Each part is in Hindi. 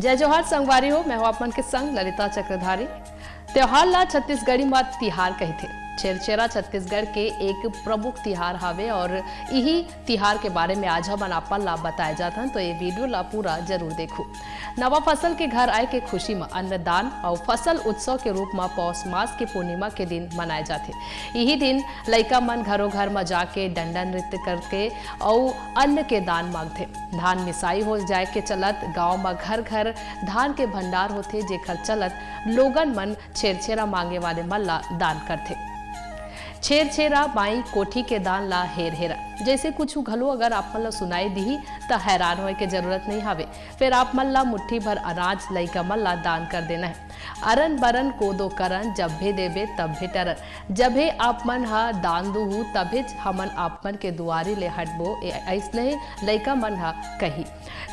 जय जोहार संगवारी हो। मैं हूं आप मन के संग ललिता चक्रधारी। त्योहार ला छत्तीसगढ़ी में तिहार कहते। छेरछेरा छत्तीसगढ़ के एक प्रमुख तिहार हावे और यही तिहार के बारे में आज हम आपन ला बताए जात हन, तो ये वीडियो ला पूरा जरूर देखो। नवा फसल के घर आए के खुशी में अन्नदान और फसल उत्सव के रूप में पौष मास के पूर्णिमा के दिन मनाए जाते। यही दिन लइका मन घरों घर में जाके डंडा नृत्य करके और अन्न के दान मांगते। धान मिसाई हो जाए के चलत गांव में घर घर धान के भंडार होते, जेकर चलत लोगन मन छेरछेरा मांगे वाले मन ला दान करते। छेरछेरा माई कोठी के दान ला हेर हेरा जैसे कुछ घलो अगर आप मन ला सुनाई दी तो हैरान होए के जरूरत नहीं हावे। फिर आप मन ला मुट्ठी भर अनाज लइका मन ला दान कर देना है। अरन बरन कोदो करन जब भी देबे तब भी टरन, जब भी आप मन हा दान दूहू तभी हमन आप मन के दुआरी ले हटबो, ऐसने लइका मन हा कही।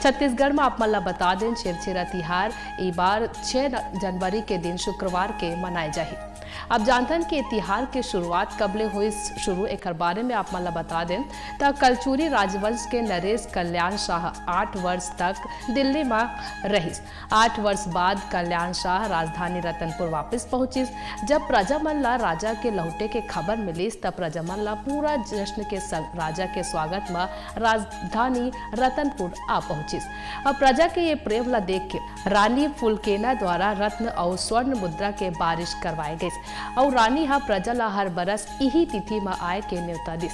छत्तीसगढ़ में आप मन ला बता दें छेरछेरा तिहार ई बार 6 जनवरी के दिन शुक्रवार के मनाए जाही। अब जानतन कि तिहार के शुरुआत कबले हुई शुरू एक बारे में आप मन ला बता दें तो कलचुरी राजवंश के नरेश कल्याण शाह 8 वर्ष तक दिल्ली में रहीस। 8 वर्ष बाद कल्याण शाह राजधानी रतनपुर वापस पहुंचिस। जब प्रजा मन ला राजा के लौटे के खबर मिलिस तब प्रजा मन ला पूरा जश्न के संग राजा के स्वागत में राजधानी रतनपुर आ पहुंचिस। अब प्रजा के ये प्रेम ला देख के रानी फुलकेना द्वारा रत्न और स्वर्ण मुद्रा के बारिश करवाए गई और रानी हा प्रजा ला हर बरस यही तिथि में आए के न्योता दिस।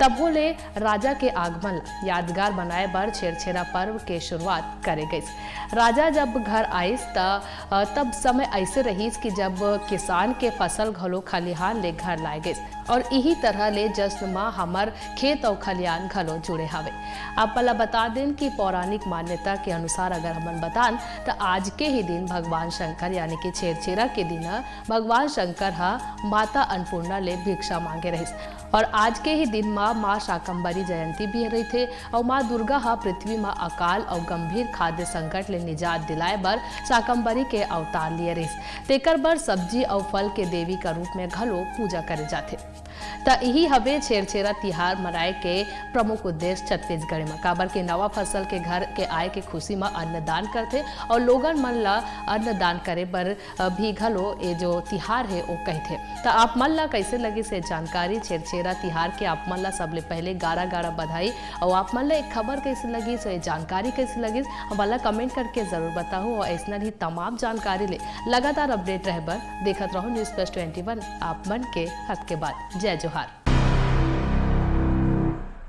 तब ले राजा के आगमन यादगार बनाए बर छेरछेरा पर्व के शुरुआत करे गई। राजा जब घर आइस तब समय ऐसे रहीस कि जब किसान के फसल घलो खलिहान ले घर लाए गए और यही तरह ले जश्न में हमर खेत और खलिहान घलो जुड़े हावे। आप पहला बता दें कि पौराणिक मान्यता के अनुसार अगर हमन बतान तो आज के ही दिन भगवान शंकर यानी कि छेरछेरा के दिन भगवान शंकर हा माता अन्नपूर्णा ले भिक्षा मांगे रहीस और आज के ही दिन माँ शाकंभरी जयंती भी रही थे और माँ दुर्गा हा पृथ्वी में अकाल और गंभीर खाद्य संकट ले निजात दिलाए बर शाकंभरी के अवतार लिए रहीस। तेकर बर सब्जी और फल के देवी का रूप में घलो पूजा करे जाते। तो यही हवे छेरछेरा तिहार मनाए के प्रमुख उद्देश्य छत्तीसगढ़ में काबर के नवा फसल के घर के आए के खुशी में अन्नदान करते और लोगन मन ला अन्नदान करे बर भी घलो ये जो तिहार है वो कहते। तो आप मन ला कैसे लगी से जानकारी छेरछेरा तिहार के आप मन ला सबले पहले गारा बधाई और आप मन ला एक खबर कैसे लगी सो ये जानकारी कैसे लगी हमारा कमेंट करके जरूर बताओ और ऐसा ही तमाम जानकारी ले लगातार अपडेट रहे बर देखत रहो न्यूज़ प्लस 21 आप मन के हक के बाद। जय जोहार।